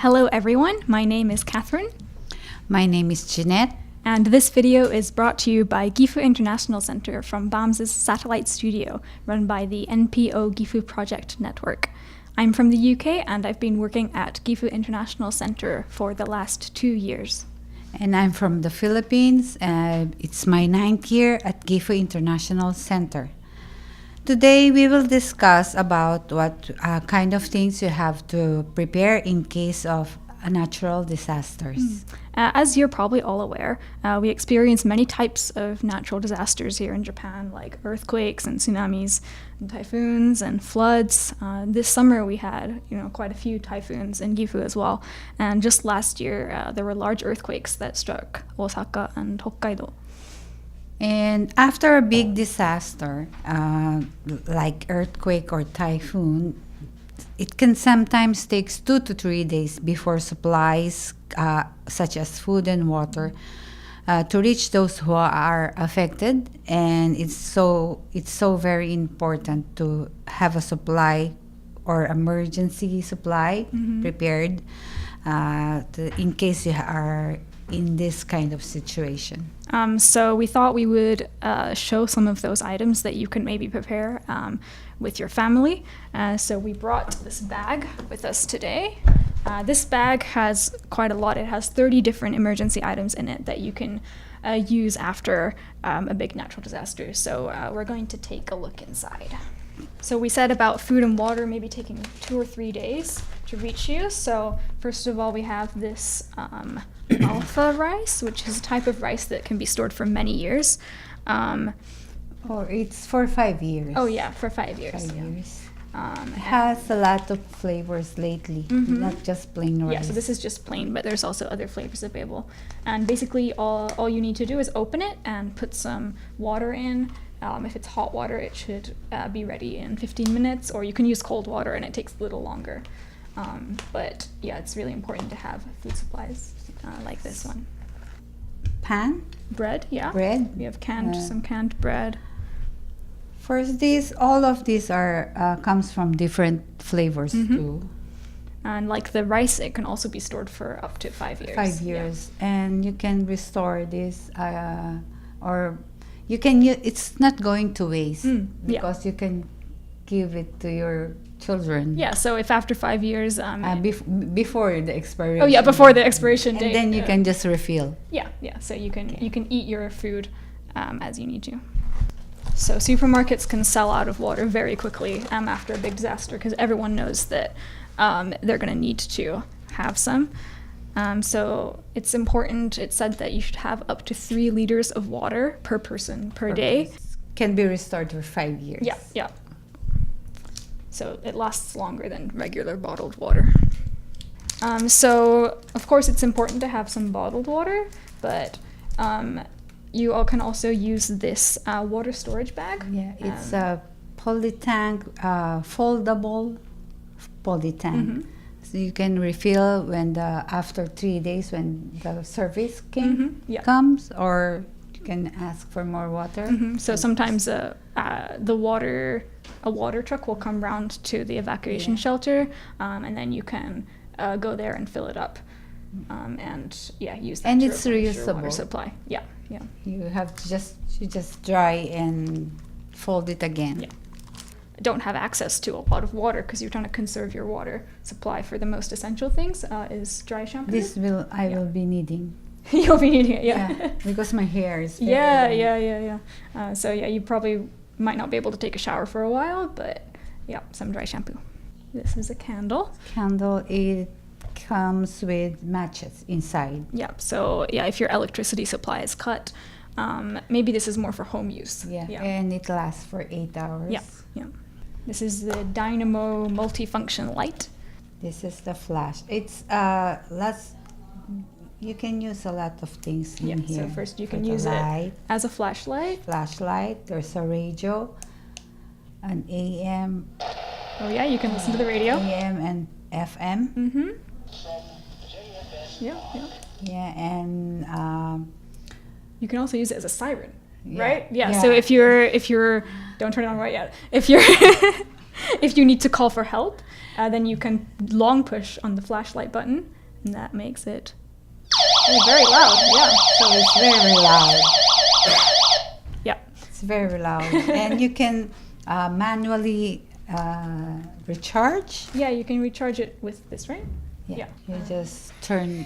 Hello everyone, my name is Kathryn. My name is Jeannette. And this video is brought to you by Gifu International Center from BAMS's satellite studio, run by the NPO Gifu Project Network. I'm from the UK and I've been working at Gifu International Center for the last 2 years. And I'm from the Philippines. It's my 9th year at Gifu International Center. Today we will discuss about what kind of things you have to prepare in case of natural disasters. As you're probably all aware, we experience many types of natural disasters here in Japan, like earthquakes and tsunamis, and typhoons and floods. This summer we had, quite a few typhoons in Gifu as well. And just last year, there were large earthquakes that struck Osaka and Hokkaido. And after a big disaster, like earthquake or typhoon, it can sometimes take 2 to 3 days before supplies, such as food and water, to reach those who are affected. And it's so very important to have a supply or emergency supply prepared in case you are in this kind of situation. So we thought we would show some of those items that you can maybe prepare with your family. So we brought this bag with us today. This bag has quite a lot. It has 30 different emergency items in it that you can use after a big natural disaster. So we're going to take a look inside. So we said about food and water maybe taking 2 or 3 days to reach you. So first of all, we have this alpha rice, which is a type of rice that can be stored for many years. It's for 5 years. Oh yeah, for 5 years. 5 years. It has a lot of flavors lately, not just plain rice. Yeah, so this is just plain, but there's also other flavors available. And basically all you need to do is open it and put some water in. If it's hot water, it should be ready in 15 minutes, or you can use cold water and it takes a little longer. But yeah, it's really important to have food supplies like this one. Pan? Bread, yeah. Bread? We have some canned bread. First, all of these are comes from different flavors too. And like the rice, it can also be stored for up to 5 years. 5 years, and you can restore this, or you can. It's not going to waste because you can give it to your children. Yeah. So if after 5 years, before the expiration. Oh yeah, before the expiration date. And then you can just refill. Yeah. So you can eat your food as you need to. So supermarkets can sell out of water very quickly after a big disaster because everyone knows that they're going to need to have some. So it's important. It's said that you should have up to 3 liters of water per person per day. Can be restored for 5 years. Yeah. So it lasts longer than regular bottled water. So of course it's important to have some bottled water, but you all can also use this water storage bag. Yeah, it's a Polytank, foldable Polytank. So you can refill after 3 days when the service comes, or you can ask for more water. So sometimes a water truck will come round to the evacuation shelter, and then you can go there and fill it up, and use that. And to it's replenish your reusable water supply. Yeah. You have to just dry and fold it again. Yeah. Don't have access to a lot of water because you're trying to conserve your water supply for the most essential things is dry shampoo. This I will be needing. You'll be needing it, yeah. Because my hair is very long. So yeah, you probably might not be able to take a shower for a while, but yeah, some dry shampoo. This is a candle. It comes with matches inside. Yeah, so yeah, if your electricity supply is cut, maybe this is more for home use. Yeah. And it lasts for 8 hours. Yeah. This is the Dynamo Multifunction light. This is the flash. It's you can use a lot of things in here. So first you can use it as a flashlight. There's a radio, an AM. Oh yeah, you can listen to the radio. AM and FM. Yeah. Yeah, and you can also use it as a siren, right? Yeah. So if you're don't turn it on right yet. If you're If you need to call for help, then you can long push on the flashlight button, and that makes it very loud. Yeah. So it's very loud. Yeah. It's very loud. And you can manually recharge. Yeah, you can recharge it with this, right? Yeah. You just turn,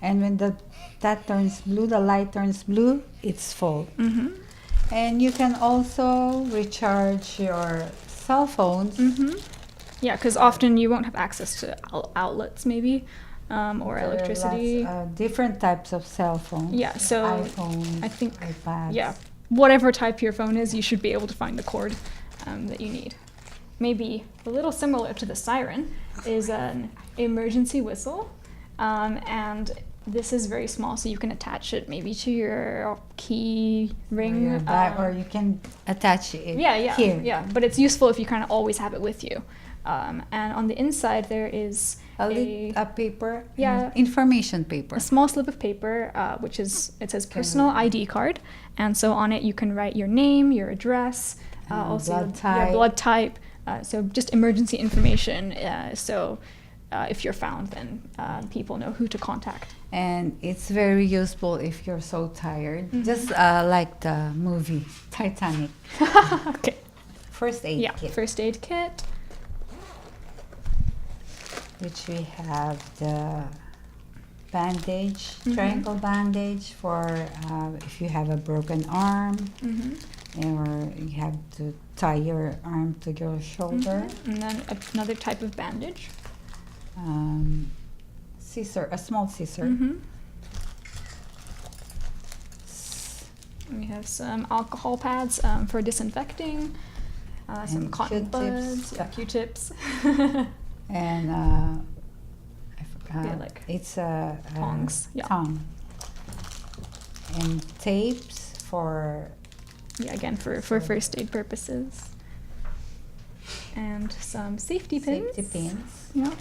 and when that turns blue, the light turns blue, it's full. Mm-hmm. And you can also recharge your cell phones. Mm-hmm. Yeah, because often you won't have access to outlets, maybe, or There are electricity. lots, different types of cell phones. Yeah, so iPhones, I think, iPads. yeah, whatever type your phone is, you should be able to find the cord that you need. Maybe a little similar to the siren is an emergency whistle, and this is very small, so you can attach it maybe to your key ring. Or you can attach it Yeah, here. yeah. But it's useful if you kind of always have it with you. And on the inside there is A paper, Yeah. information paper. a small slip of paper, it says personal ID card, and so on it you can write your name, your address, also blood your type. blood type. So just emergency information. So if you're found, then people know who to contact. And it's very useful if you're so tired. Just like the movie Titanic. Okay. First aid Yeah. kit, First aid kit. which we have the bandage, triangle bandage for if you have a broken arm or you have to tie your arm to your shoulder. And then another type of bandage. Scissor, a small scissor. We have some alcohol pads for disinfecting, some And cotton Q-tips. buds, Q-tips. And Yeah, like it's a tongs, yeah. tongue. And tapes for Yeah, again for first aid purposes. And some safety pins. safety pins. Yeah.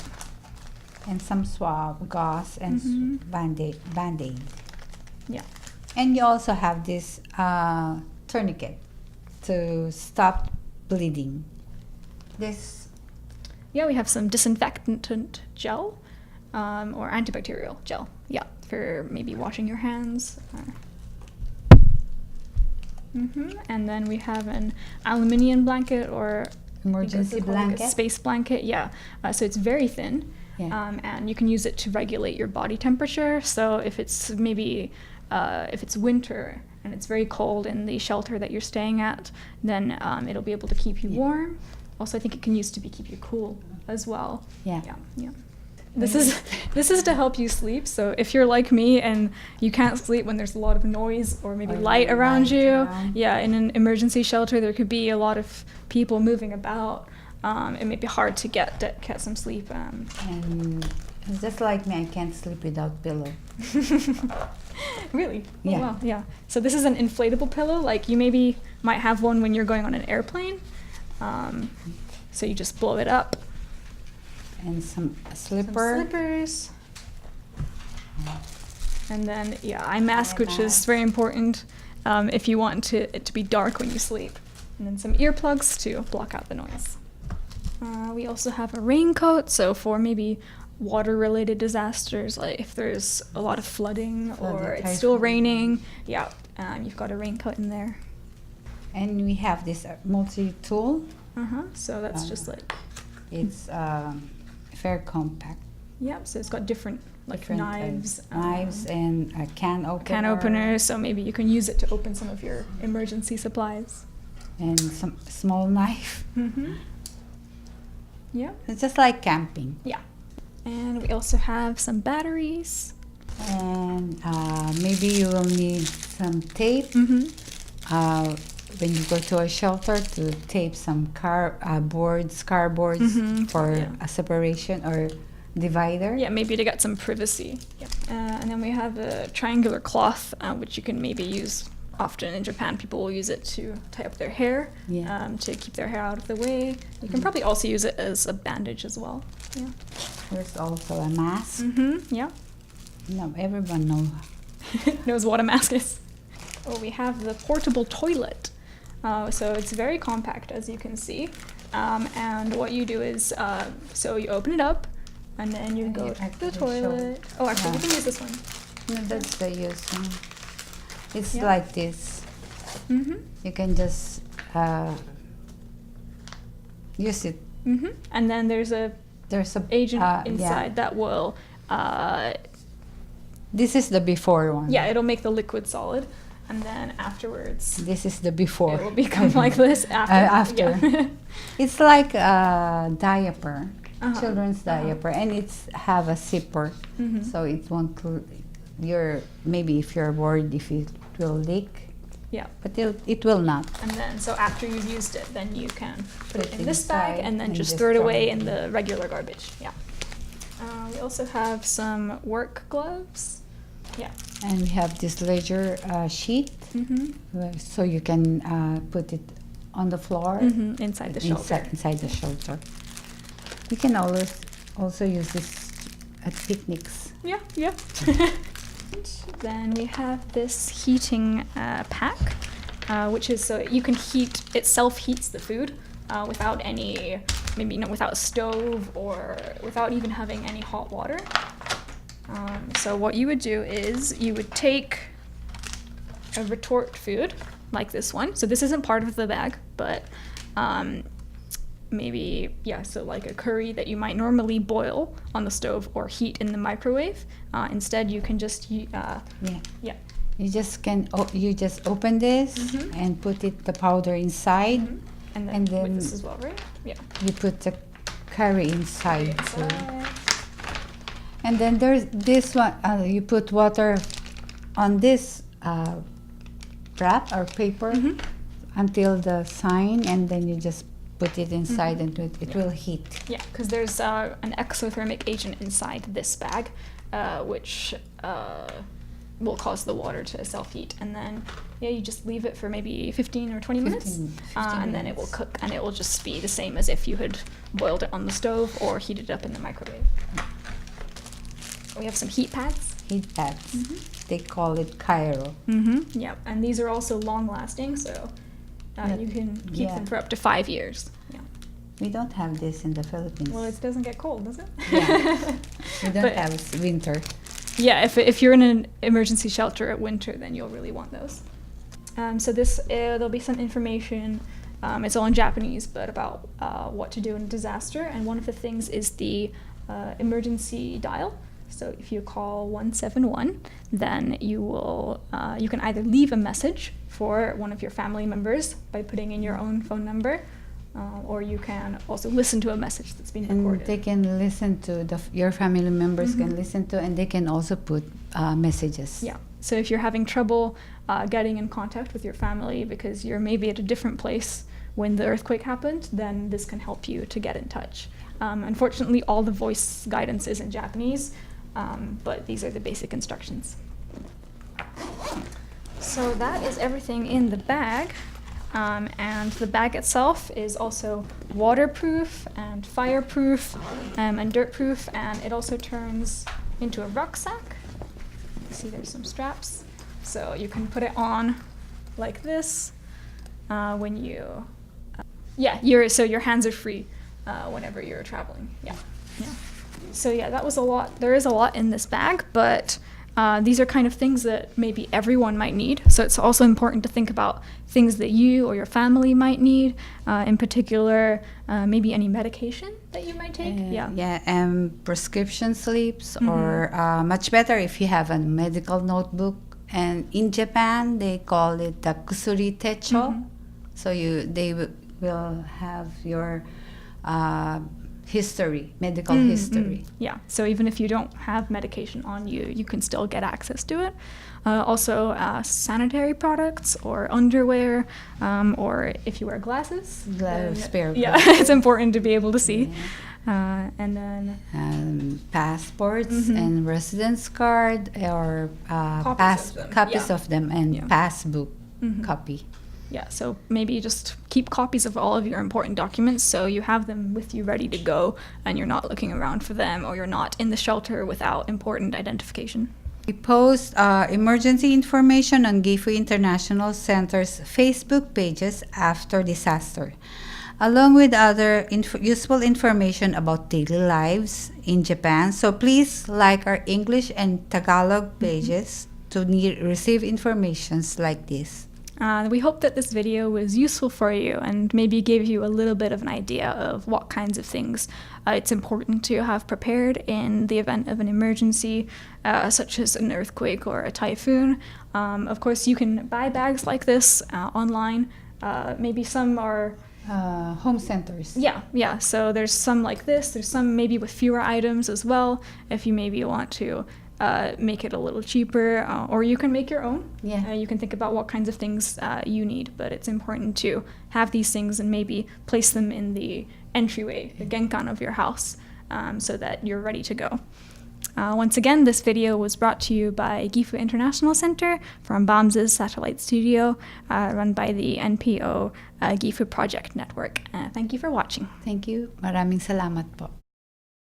And some swab, gauze, and band-aid. Yeah. And you also have this tourniquet to stop bleeding. This Yeah, we have some disinfectant gel or antibacterial gel. Yeah, for maybe washing your hands. And then we have an aluminium blanket or emergency like a blanket. space blanket. Yeah, so it's very thin. Yeah. And you can use it to regulate your body temperature. So if it's maybe if it's winter and it's very cold in the shelter that you're staying at, then it'll be able to keep you warm. Also, I think it can use to keep you cool as well. Yeah. Yeah. This is to help you sleep. So if you're like me and you can't sleep when there's a lot of noise or maybe light around you, yeah, in an emergency shelter there could be a lot of people moving about. It may be hard to get some sleep. And just like me, I can't sleep without pillow. Really? Yeah. Oh, wow. Yeah. So this is an inflatable pillow. Like you maybe might have one when you're going on an airplane. So you just blow it up. And some Some slipper. slippers. And then eye mask, which is mask. very important if you want it to be dark when you sleep. And then some earplugs to block out the noise. We also have a raincoat, so for maybe water-related disasters, like if there's a lot of flooding or it's still raining, you've got a raincoat in there. And we have this Multitool. So that's just like, It's very compact. so it's got different knives. Knives and a can opener. Can opener, so maybe you can use it to open some of your emergency supplies. And some small knife. Yeah. It's just like camping. Yeah. And we also have some batteries. And maybe you will need some tape when you go to a shelter to tape some car boards for a separation or divider. Yeah, maybe to get some privacy. Yeah. And then we have a triangular cloth, which you can maybe use often in Japan. People will use it to tie up their hair, to keep their hair out of the way. You can probably also use it as a bandage as well. Yeah. There's also a mask. Yeah. No, everyone knows what a mask is. Oh, we have the portable toilet. So it's very compact, as you can see. And what you do is, so you open it up, and then you go to the toilet. Oh, actually, you can use this one. No, that's the use one. It's Yeah. like this. You can just use it. And then there's a agent inside that will, This is the before one. yeah, it'll make the liquid solid, and then afterwards This is the before. it will become like this after. Yeah. It's like a diaper, children's diaper, and it's have a zipper, so it won't. Maybe if you're worried if it will leak. Yeah. But it will not. And then, so after you've used it, then you can put it in this bag inside and then and just just throw it throw away it in in. the regular garbage. Yeah. We also have some work gloves. Yeah. And we have this ledger sheet, so you can put it on the floor Inside the shelter. Inside the shelter. You can always also use this at picnics. Yeah, yeah. Then we have this heating pack, which is so you can heat, it self-heats the food without any, maybe without a stove or without even having any hot water. So what you would do is you would take a retort food like this one. So this isn't part of the bag, but maybe, yeah, so like a curry that you might normally boil on the stove or heat in the microwave. Instead, you can just, yeah. You just open this and put the powder inside, And then with then this as well, right? Yeah. you put the curry inside. too. And then there's this one. You put water on this wrap or paper until the sign, and then you just put it inside, and it will heat. Yeah, because there's an exothermic agent inside this bag, which will cause the water to self-heat. And then, yeah, you just leave it for maybe 15 or 20 minutes, 15 and then it will cook, and it will just be the same as if you had boiled it on the stove or heated it up in the microwave. We have some heat pads. Heat pads. They call it Cairo. Yeah, and these are also long-lasting, so you can keep them for up to 5 years. Yeah. We don't have this in the Philippines. Well, it doesn't get cold, does it? Yeah. We don't But- have winter. Yeah, if you're in an emergency shelter at winter, then you'll really want those. So this, there'll be some information, it's all in Japanese, but about what to do in a disaster. And one of the things is the emergency dial. So if you call 171, then you can either leave a message for one of your family members by putting in your own phone number, or you can also listen to a message that's been And recorded. they can listen to your family members can listen to, and they can also put messages. Yeah. So if you're having trouble getting in contact with your family because you're maybe at a different place when the earthquake happened, then this can help you to get in touch. Unfortunately, all the voice guidance is in Japanese, but these are the basic instructions. So that is everything in the bag. And the bag itself is also waterproof and fireproof and dirtproof, and it also turns into a rucksack. You see there's some straps. So you can put it on like this when you, so your hands are free whenever you're traveling. Yeah. So yeah, that was a lot. There is a lot in this bag, but these are kind of things that maybe everyone might need. So it's also important to think about things that you or your family might need. In particular, maybe any medication that you might take. Prescription slips, or much better if you have a medical notebook. And in Japan, they call it the kusuri techo. So they will have your medical history. Yeah, so even if you don't have medication on you, you can still get access to it. Also, sanitary products or underwear, or if you wear glasses. Yeah, it's important to be able to see. And then passports and residence card, or copies of them, and passbook copy. Yeah, so maybe just keep copies of all of your important documents so you have them with you ready to go and you're not looking around for them, or you're not in the shelter without important identification. We post emergency information on Gifu International Center's Facebook pages after disaster, along with other useful information about daily lives in Japan. So please like our English and Tagalog pages to receive informations like this. We hope that this video was useful for you and maybe gave you a little bit of an idea of what kinds of things it's important to have prepared in the event of an emergency, such as an earthquake or a typhoon. Of course, you can buy bags like this online. Maybe some are Home centers. Yeah. So there's some like this. There's some maybe with fewer items as well, if you maybe want to make it a little cheaper, or you can make your own. Yeah. You can think about what kinds of things you need, but it's important to have these things and maybe place them in the entryway, the genkan of your house, so that you're ready to go. Once again, this video was brought to you by Gifu International Center from BAMS's satellite studio, run by the NPO Gifu Project Network. Thank you for watching. Thank you. Maraming salamat po.